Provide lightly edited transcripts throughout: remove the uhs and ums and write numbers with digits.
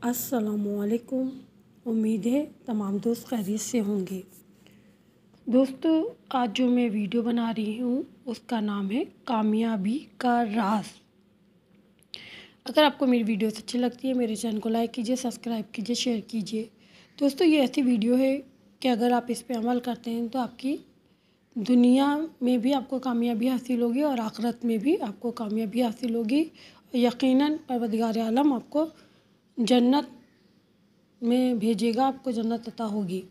अस्सलामुअलैकुम। उम्मीद है तमाम दोस्त खैरियत से होंगे। दोस्तों, आज जो मैं वीडियो बना रही हूँ उसका नाम है कामयाबी का राज। अगर आपको मेरी वीडियोस अच्छी लगती है मेरे चैनल को लाइक कीजिए, सब्सक्राइब कीजिए, शेयर कीजिए। दोस्तों, ये ऐसी वीडियो है कि अगर आप इस पे अमल करते हैं तो आपकी दुनिया में भी आपको कामयाबी हासिल होगी और आखिरत में भी आपको कामयाबी हासिल होगी। यकीनन परवरदिगार आलम आपको जन्नत में भेजेगा, आपको जन्नत अता होगी।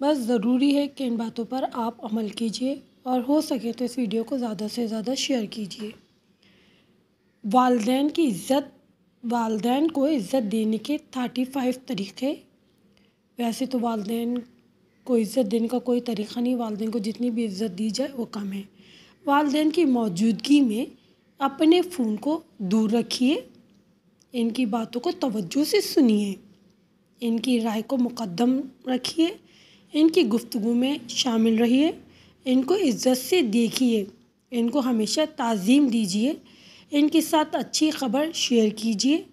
बस ज़रूरी है कि इन बातों पर आप अमल कीजिए और हो सके तो इस वीडियो को ज़्यादा से ज़्यादा शेयर कीजिए। वालिदैन की इज़्ज़त, वालिदैन को इज़्ज़त देने के 35 तरीक़े। वैसे तो वालिदैन को इज़्ज़त देने का कोई तरीक़ा नहीं, वालिदैन को जितनी भी इज़्ज़त दी जाए वो कम है। वालिदैन की मौजूदगी में अपने फ़ोन को दूर रखिए, इनकी बातों को तवज्जो से सुनिए, इनकी राय को मुक़द्दम रखिए, इनकी गुफ्तगू में शामिल रहिए, इनको इज़्ज़त से देखिए, इनको हमेशा ताज़ीम दीजिए, इनके साथ अच्छी ख़बर शेयर कीजिए,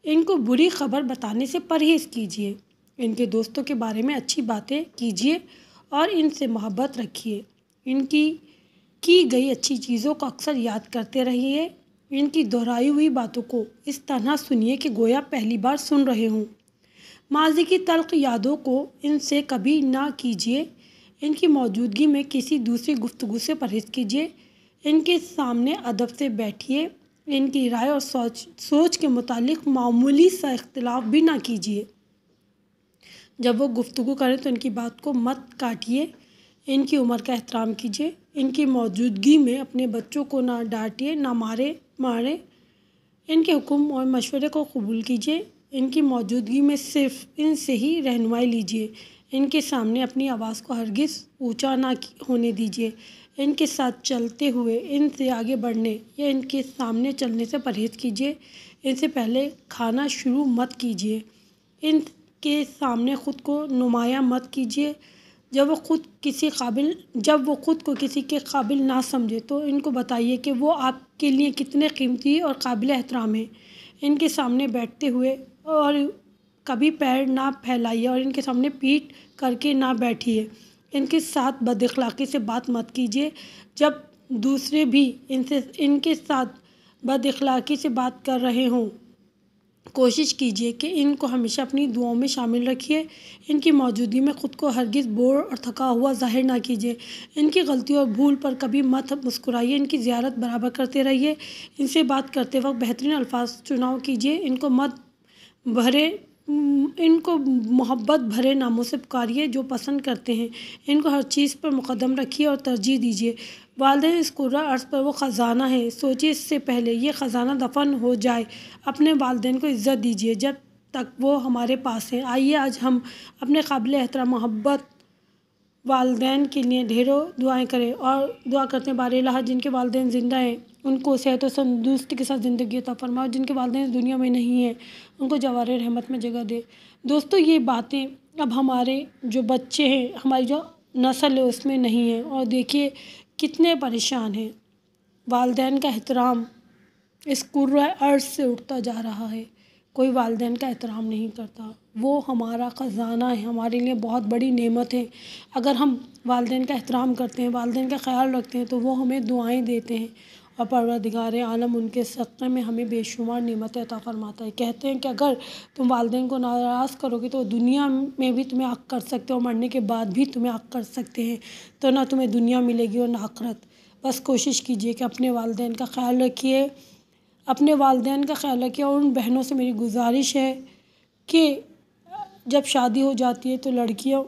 इनको बुरी ख़बर बताने से परहेज़ कीजिए, इनके दोस्तों के बारे में अच्छी बातें कीजिए और इनसे मोहब्बत रखिए, इनकी की गई अच्छी चीज़ों को अक्सर याद करते रहिए, इनकी दोहराई हुई बातों को इस तरह सुनिए कि गोया पहली बार सुन रहे हों। माज़ी की तल्ख़ यादों को इनसे कभी ना कीजिए, इनकी मौजूदगी में किसी दूसरी गुफ्तगू से परहेज़ कीजिए, इनके सामने अदब से बैठिए, इनकी राय और सोच के मुतालिक मामूली सा इख्तिलाफ भी ना कीजिए। जब वो गुफ्तगू करें तो इनकी बात को मत काटिए, इनकी उम्र का एहतराम कीजिए, इनकी मौजूदगी में अपने बच्चों को ना डांटिए, ना मारें, इनके हुक्म और मशवरे को कबूल कीजिए, इनकी मौजूदगी में सिर्फ़ इनसे ही रहनुमाई लीजिए, इनके सामने अपनी आवाज़ को हरगिज़ ऊंचा ना होने दीजिए, इनके साथ चलते हुए इनसे आगे बढ़ने या इनके सामने चलने से परहेज़ कीजिए, इनसे पहले खाना शुरू मत कीजिए, इनके सामने ख़ुद को नुमायाँ मत कीजिए। जब वो ख़ुद को किसी के काबिल ना समझे तो इनको बताइए कि वो आपके लिए कितने कीमती और काबिल एहतराम हैं। इनके सामने बैठते हुए और कभी पैर ना फैलाइए और इनके सामने पीठ करके ना बैठिए। इनके साथ बदअखलाक़ी से बात मत कीजिए। जब दूसरे भी इनके साथ बदअखलाक़ी से बात कर रहे हों, कोशिश कीजिए कि इनको हमेशा अपनी दुआओं में शामिल रखिए, इनकी मौजूदगी में ख़ुद को हरगिज़ बोर और थका हुआ ज़ाहिर ना कीजिए, इनकी गलती और भूल पर कभी मत मुस्कुराइए, इनकी ज़ियारत बराबर करते रहिए, इनसे बात करते वक्त बेहतरीन अल्फाज चुनाव कीजिए, इनको मोहब्बत भरे नामों से पुकारिए जो पसंद करते हैं, इनको हर चीज़ पर मुक़द्दम रखिए और तरजीह दीजिए। वालिदैन इस कुर्रा अर्ज़ पर वो ख़ज़ाना है, सोचिए इससे पहले ये ख़ज़ाना दफ़न हो जाए। अपने वालिदैन को इज़्ज़त दीजिए जब तक वो हमारे पास हैं। आइए आज हम अपने काबिल एहतराम मोहब्बत वालिदैन के लिए ढेरों दुआएं करें और दुआ करते हैं बारे इलाहा जिनके वालिदैन ज़िंदा हैं उनको सेहत और तंदुरुस्ती के साथ ज़िंदगी अता फरमाओ, जिनके वालिदैन इस दुनिया में नहीं हैं उनको जवारे रहमत में जगह दे। दोस्तों, ये बातें अब हमारे जो बच्चे हैं, हमारी जो नस्ल है उसमें नहीं है और देखिए कितने परेशान हैं। वालिदैन का एहतराम इस कुर्रा अर्ज़ से उठता जा रहा है, कोई वालिदैन का एहतराम नहीं करता। वो हमारा ख़ज़ाना है, हमारे लिए बहुत बड़ी नेमत है। अगर हम वालिदैन का एहतराम करते हैं, वालिदैन का ख़्याल रखते हैं तो वो हमें दुआएं देते हैं और परवरदिगार आलम उनके सदक़े में हमें बेशुमार नेमतें अता फ़रमाता है। कहते हैं कि अगर तुम वालिदैन को नाराज़ करोगे तो दुनिया में भी तुम्हें हक़ कर सकते हो और मरने के बाद भी तुम्हें हक़ कर सकते हैं, तो ना तुम्हें दुनिया मिलेगी और ना आखिरत। बस कोशिश कीजिए कि अपने वालिदैन का ख़्याल रखिए, अपने वालिदैन का ख़्याल रखिए। और उन बहनों से मेरी गुजारिश है कि जब शादी हो जाती है तो लड़कियों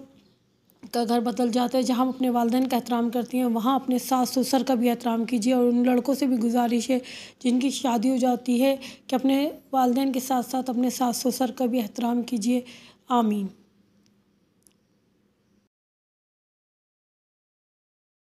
का घर बदल जाता है, जहाँ हम अपने वालिदैन का एहतराम करती हैं वहाँ अपने सास ससुर का भी एहतराम कीजिए। और उन लड़कों से भी गुजारिश है जिनकी शादी हो जाती है कि अपने वालिदैन के साथ साथ अपने सास ससुर का भी एहतराम कीजिए। आमीन।